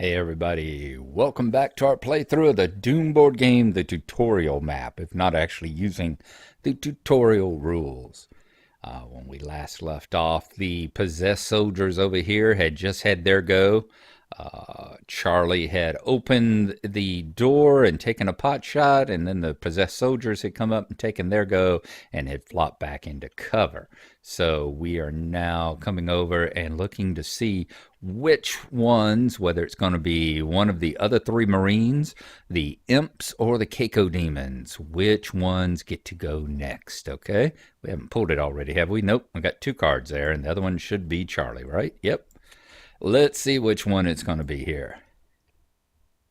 Hey everybody, welcome back to our playthrough of the Doom board game, the tutorial map, if not actually using the tutorial rules. When we last left off, the possessed soldiers over here had just had their go. Charlie had opened the door and taken a pot shot, and then the possessed soldiers had come up and taken their go and had flopped back into cover. So we are now coming over and looking to see which ones, whether it's going to be one of the other three Marines, the Imps, or the Keiko Demons, which ones get to go next, okay? We haven't pulled it already, have we? Nope, we got two cards there, and the other one should be Charlie, right? Yep. Let's see which one it's going to be here.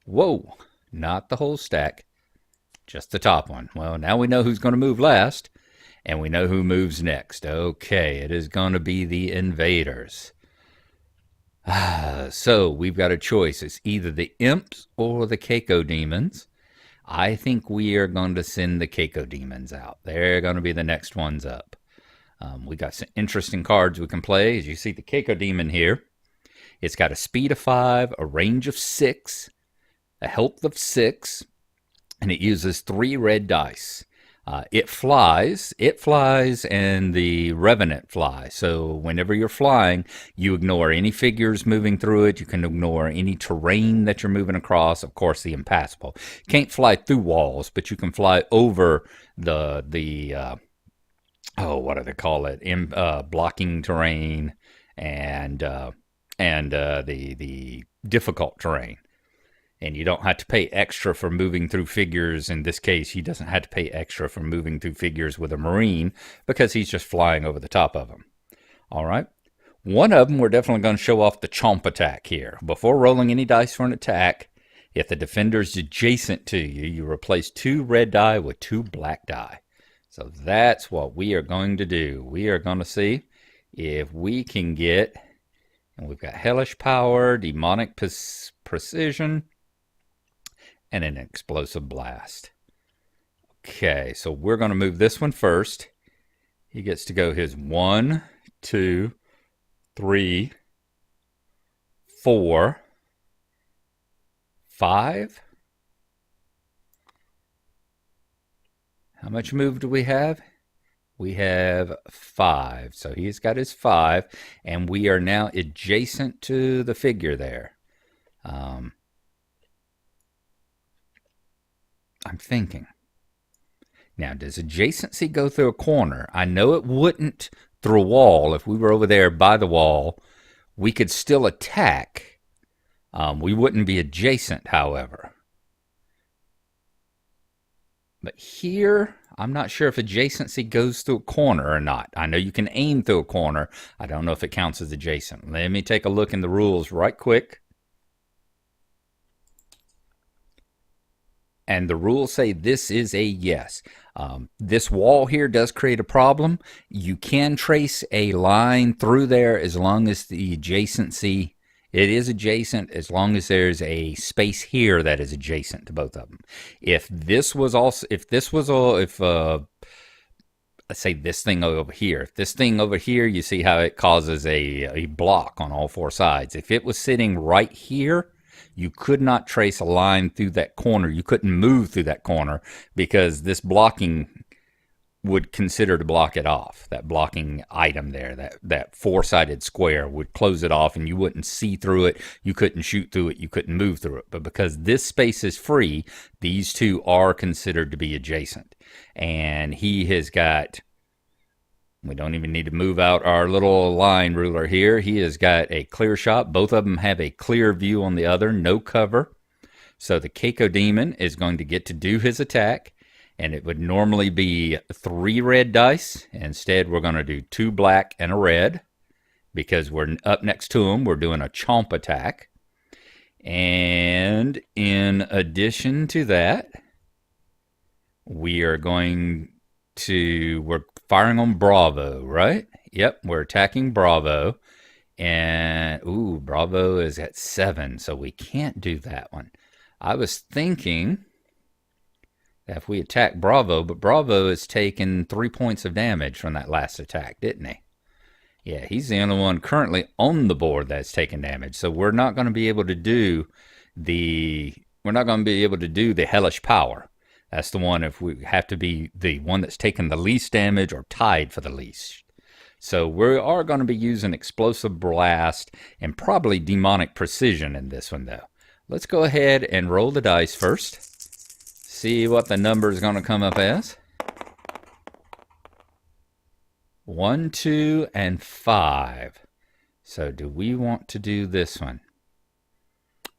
Whoa, not the whole stack, just the top one. Well, now we know who's going to move last, and we know who moves next. Okay, it is going to be the Invaders. So we've got a choice. It's either the Imps or the Keiko Demons. I think we are going to send the Keiko Demons out. They're going to be the next ones up. We got some interesting cards we can play. As you see the Keiko Demon here, it's got a speed of 5, a range of 6, a health of 6, and it uses 3 red dice. It flies, and the Revenant flies. So whenever you're flying, you ignore any figures moving through it. You can ignore any terrain that you're moving across. Of course, the impassable. You can't fly through walls, but you can fly over the what do they call it? Blocking terrain and the difficult terrain. And you don't have to pay extra for moving through figures. In this case, he doesn't have to pay extra for moving through figures with a Marine because he's just flying over the top of them. All right. One of them, we're definitely going to show off the chomp attack here. Before rolling any dice for an attack, if the defender's adjacent to you, you replace 2 red die with 2 black die. So that's what we are going to do. We are going to see if we can get, and we've got Hellish Power, Demonic Precision, and an Explosive Blast. Okay, so we're going to move this one first. He gets to go his 1, 2, 3, 4, 5. How much move do we have? We have 5. So he's got his 5, and we are now adjacent to the figure there. I'm thinking. Now, does adjacency go through a corner? I know it wouldn't through a wall. If we were over there by the wall, we could still attack. We wouldn't be adjacent, however. But here, I'm not sure if adjacency goes through a corner or not. I know you can aim through a corner. I don't know if it counts as adjacent. Let me take a look in the rules right quick. And the rules say this is a yes. This wall here does create a problem. You can trace a line through there as long as the adjacency, it is adjacent as long as there's a space here that is adjacent to both of them. Let's say this thing over here. If this thing over here, you see how it causes a block on all 4 sides. If it was sitting right here, you could not trace a line through that corner. You couldn't move through that corner because this blocking would consider to block it off. That blocking item there, that 4-sided square would close it off and you wouldn't see through it. You couldn't shoot through it. You couldn't move through it. But because this space is free, these 2 are considered to be adjacent. And he has got, we don't even need to move out our little line ruler here. He has got a clear shot. Both of them have a clear view on the other, no cover. So the Keiko Demon is going to get to do his attack. And it would normally be 3 red dice. Instead, we're going to do 2 black and a red. Because we're up next to him, we're doing a chomp attack. And in addition to that, we're firing on Bravo, right? Yep, we're attacking Bravo. And, Bravo is at 7, so we can't do that one. I was thinking that if we attack Bravo, but Bravo has taken 3 points of damage from that last attack, didn't he? Yeah, he's the only one currently on the board that's taking damage. So we're not going to be able to do the hellish power. That's the one if we have to be the one that's taken the least damage or tied for the least. So we are going to be using explosive blast and probably demonic precision in this one though. Let's go ahead and roll the dice first. See what the number is going to come up as. 1, 2, and 5. So do we want to do this one?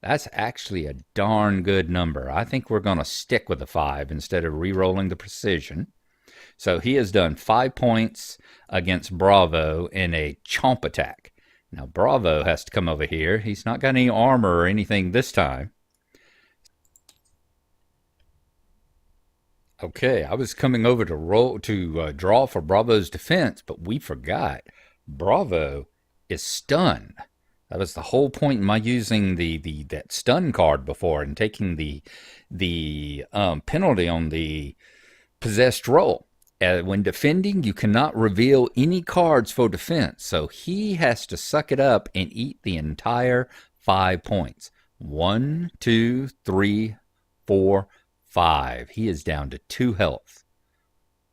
That's actually a darn good number. I think we're going to stick with the 5 instead of re-rolling the precision. So he has done 5 points against Bravo in a chomp attack. Now Bravo has to come over here. He's not got any armor or anything this time. Okay, I was coming over to draw for Bravo's defense, but we forgot. Bravo is stunned. That was the whole point in my using that stun card before and taking the penalty on the possessed roll. When defending, you cannot reveal any cards for defense, so he has to suck it up and eat the entire 5 points. 1, 2, 3, 4, 5. He is down to 2 health.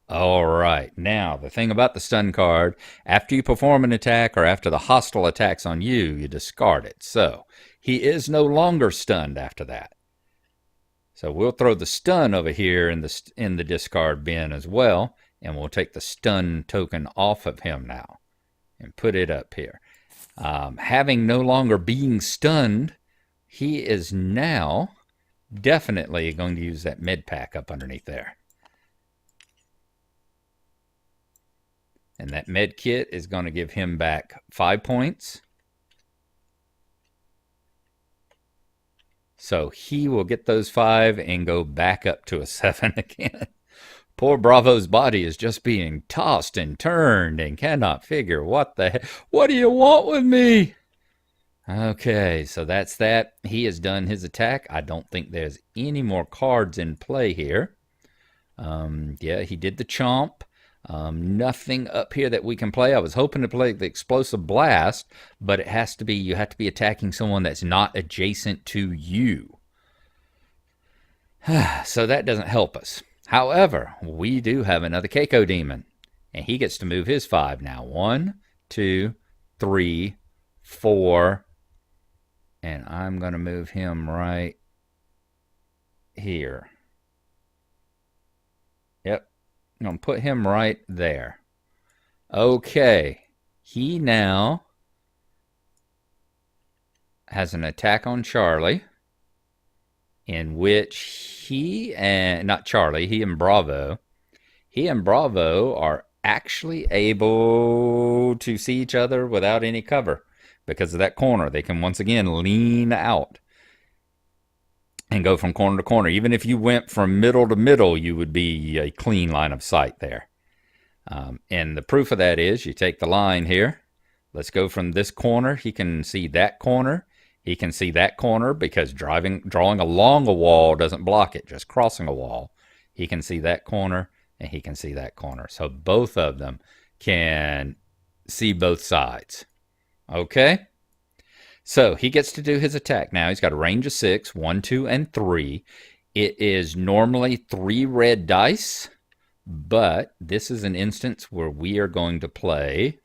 All right. Now, the thing about the stun card, after you perform an attack or after the hostile attacks on you, you discard it. So, he is no longer stunned after that. So, we'll throw the stun over here in the discard bin as well, and we'll take the stun token off of him now and put it up here. Having no longer being stunned, he is now definitely going to use that med pack up underneath there. And that med kit is going to give him back 5 points. So he will get those 5 and go back up to a 7 again. Poor Bravo's body is just being tossed and turned and cannot figure what the heck. What do you want with me? Okay, so that's that. He has done his attack. I don't think there's any more cards in play here. Yeah, he did the chomp. Nothing up here that we can play. I was hoping to play the explosive blast, but it has to be, you have to be attacking someone that's not adjacent to you. So that doesn't help us. However, we do have another Keiko demon, and he gets to move his 5 now. 1, 2, 3, 4, and I'm going to move him right here. Yep. I'm going to put him right there. Okay. He now has an attack on Charlie, in which he and Bravo are actually able to see each other without any cover because of that corner. They can once again lean out and go from corner to corner. Even if you went from middle to middle, you would be a clean line of sight there. And the proof of that is you take the line here. Let's go from this corner. He can see that corner. He can see that corner because drawing along a wall doesn't block it, just crossing a wall. He can see that corner and he can see that corner. So both of them can see both sides. Okay? So he gets to do his attack now. He's got a range of 6, 1, 2, and 3. It is normally 3 red dice, but this is an instance where we are going to play,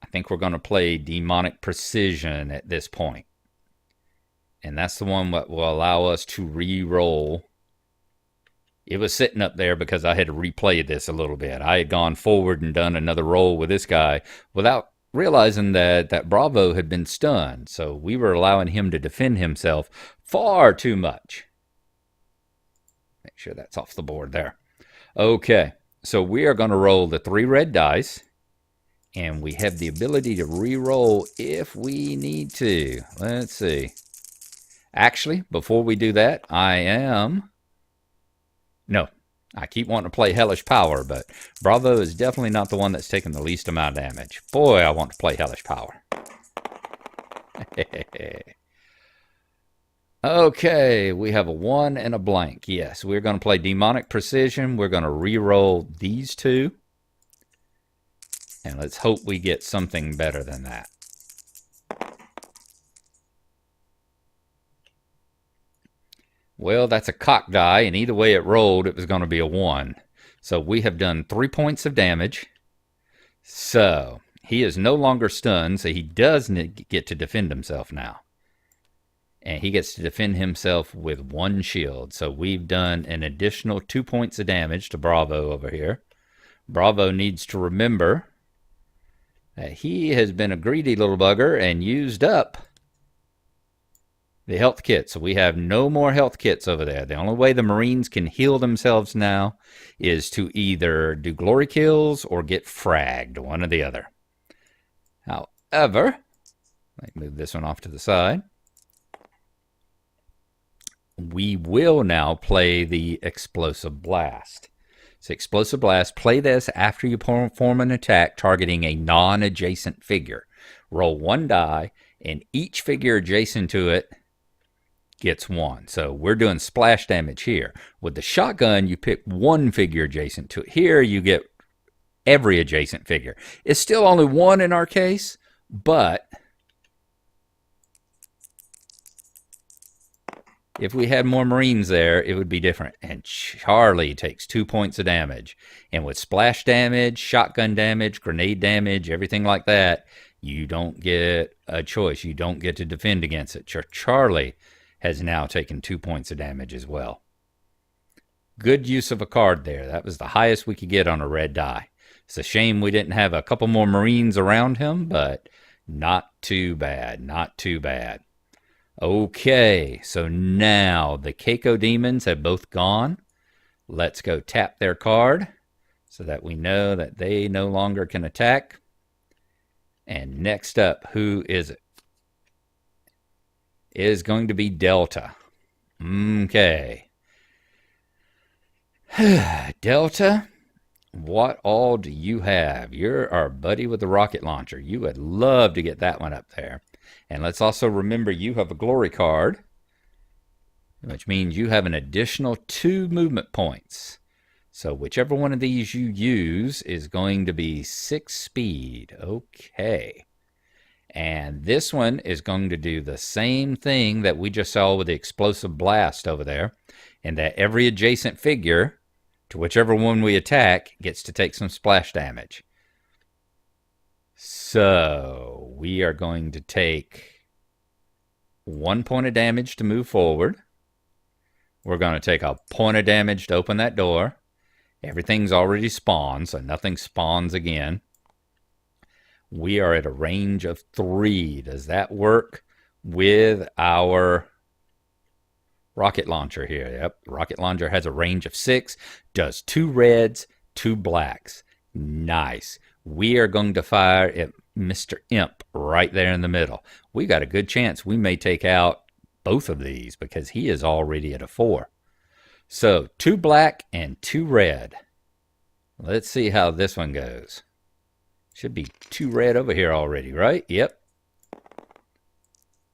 I think we're going to play demonic precision at this point. And that's the one that will allow us to re-roll. It was sitting up there because I had to replay this a little bit. I had gone forward and done another roll with this guy without realizing that Bravo had been stunned. So we were allowing him to defend himself far too much. Make sure that's off the board there. Okay, so we are going to roll the 3 red dice. And we have the ability to re-roll if we need to. Let's see. Actually, before we do that, I keep wanting to play Hellish Power, but Bravo is definitely not the one that's taking the least amount of damage. Boy, I want to play Hellish Power. Okay, we have a 1 and a blank. Yes, we're going to play Demonic Precision. We're going to re-roll these 2. And let's hope we get something better than that. Well, that's a cock die, and either way it rolled, it was going to be a 1. So we have done 3 points of damage. So he is no longer stunned, so he does get to defend himself now. And he gets to defend himself with 1 shield. So we've done an additional 2 points of damage to Bravo over here. Bravo needs to remember that he has been a greedy little bugger and used up the health kit. So we have no more health kits over there. The only way the Marines can heal themselves now is to either do glory kills or get fragged, one or the other. However, let me move this one off to the side. We will now play the Explosive Blast. So Explosive Blast, play this after you perform an attack targeting a non-adjacent figure. Roll 1 die, and each figure adjacent to it gets 1. So we're doing splash damage here. With the shotgun, you pick 1 figure adjacent to it. Here, you get every adjacent figure. It's still only 1 in our case, but if we had more Marines there, it would be different. And Charlie takes 2 points of damage. And with splash damage, shotgun damage, grenade damage, everything like that, you don't get a choice. You don't get to defend against it. Charlie has now taken 2 points of damage as well. Good use of a card there. That was the highest we could get on a red die. It's a shame we didn't have a couple more Marines around him, but not too bad. Not too bad. Okay, so now the Keiko demons have both gone. Let's go tap their card so that we know that they no longer can attack. And next up, who is it? It is going to be Delta. Okay. Delta, what all do you have? You're our buddy with the rocket launcher. You would love to get that one up there. And let's also remember you have a glory card, which means you have an additional 2 movement points. So whichever one of these you use is going to be 6 speed. Okay. And this one is going to do the same thing that we just saw with the Explosive Blast over there, and that every adjacent figure to whichever one we attack gets to take some splash damage. So we are going to take 1 point of damage to move forward. We're going to take a point of damage to open that door. Everything's already spawned, so nothing spawns again. We are at a range of 3. Does that work with our rocket launcher here? Yep, rocket launcher has a range of 6. Does 2 reds, 2 blacks. Nice. We are going to fire at Mr. Imp right there in the middle. We got a good chance we may take out both of these because he is already at a 4. So 2 black and 2 red. Let's see how this one goes. Should be 2 red over here already, right? Yep.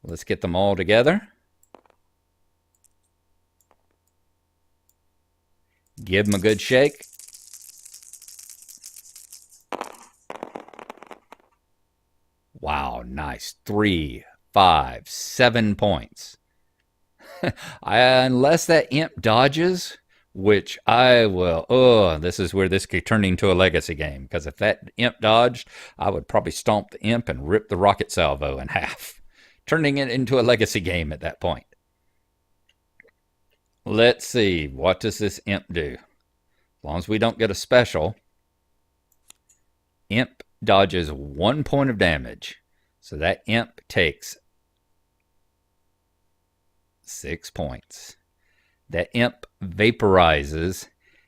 Let's get them all together. Give them a good shake. Wow, nice. 3, 5, 7 points. Unless that imp dodges, which I will, this is where this could turn into a legacy game. Because if that imp dodged, I would probably stomp the imp and rip the rocket salvo in half. Turning it into a legacy game at that point. Let's see, what does this imp do? As long as we don't get a special, imp dodges 1 point of damage. So that imp takes 6 points. That imp vaporizes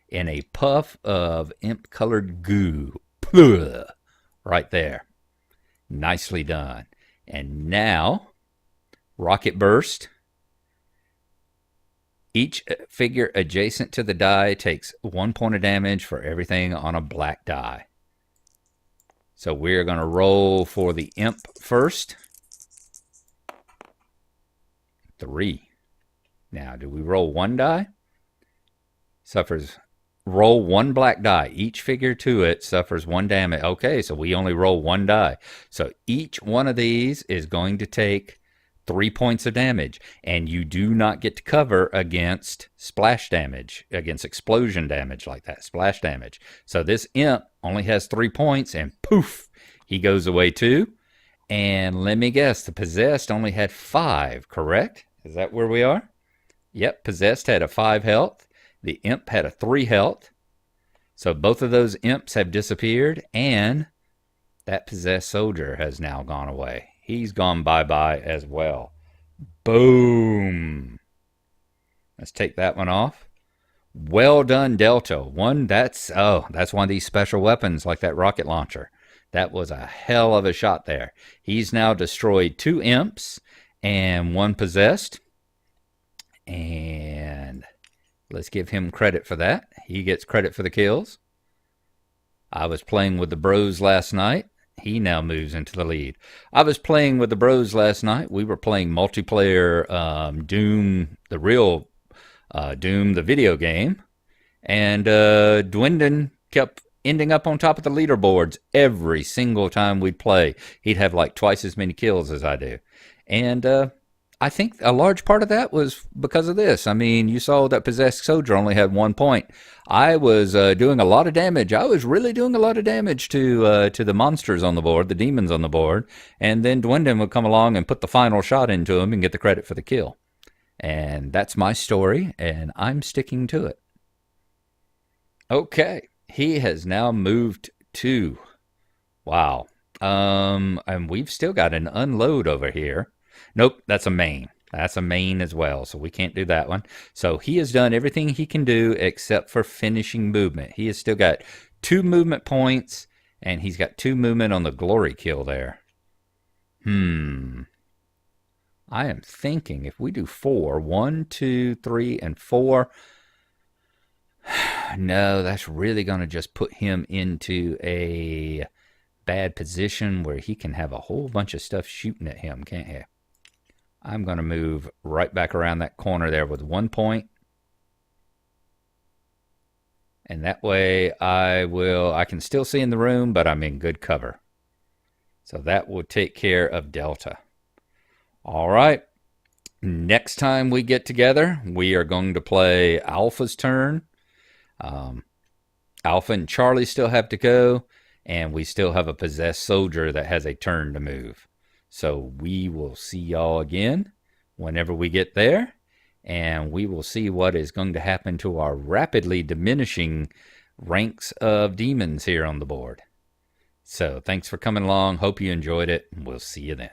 in a puff of imp-colored goo. Right there. Nicely done. And now, rocket burst. Each figure adjacent to the die takes 1 point of damage for everything on a black die. So we're going to roll for the imp first. 3. Now, do we roll 1 die? Suffers roll one black die. Each figure to it suffers one damage. Okay, so we only roll one die. So each one of these is going to take 3 points of damage, and you do not get to cover against splash damage, against explosion damage like that, splash damage. So this imp only has 3 points, and poof, he goes away too. And let me guess, the possessed only had 5, correct? Is that where we are? Yep, possessed had a 5 health. The imp had a 3 health. So both of those imps have disappeared, and that possessed soldier has now gone away. He's gone bye-bye as well. Boom. Let's take that one off. Well done, Delta. That's one of these special weapons like that rocket launcher. That was a hell of a shot there. He's now destroyed 2 imps and 1 possessed. And let's give him credit for that. He gets credit for the kills. I was playing with the bros last night. He now moves into the lead. I was playing with the bros last night. We were playing multiplayer Doom, the real Doom, the video game. And Dwindon kept ending up on top of the leaderboards every single time we'd play. He'd have like twice as many kills as I do. And I think a large part of that was because of this. I mean, you saw that possessed soldier only had 1 point. I was doing a lot of damage. I was really doing a lot of damage to the monsters on the board, the demons on the board. And then Dwindon would come along and put the final shot into him and get the credit for the kill. And that's my story, and I'm sticking to it. Okay, he has now moved to, wow. And we've still got an unload over here. Nope, that's a main. That's a main as well, so we can't do that one. So he has done everything he can do except for finishing movement. He has still got 2 movement points, and he's got 2 movement on the glory kill there. I am thinking if we do 4, 1, 2, 3, and 4. No, that's really going to just put him into a bad position where he can have a whole bunch of stuff shooting at him, can't he? I'm going to move right back around that corner there with 1 point. And that way I can still see in the room, but I'm in good cover. So that will take care of Delta. All right. Next time we get together, we are going to play Alpha's turn. Alpha and Charlie still have to go, and we still have a possessed soldier that has a turn to move. So we will see y'all again whenever we get there, and we will see what is going to happen to our rapidly diminishing ranks of demons here on the board. So thanks for coming along. Hope you enjoyed it, and we'll see you then.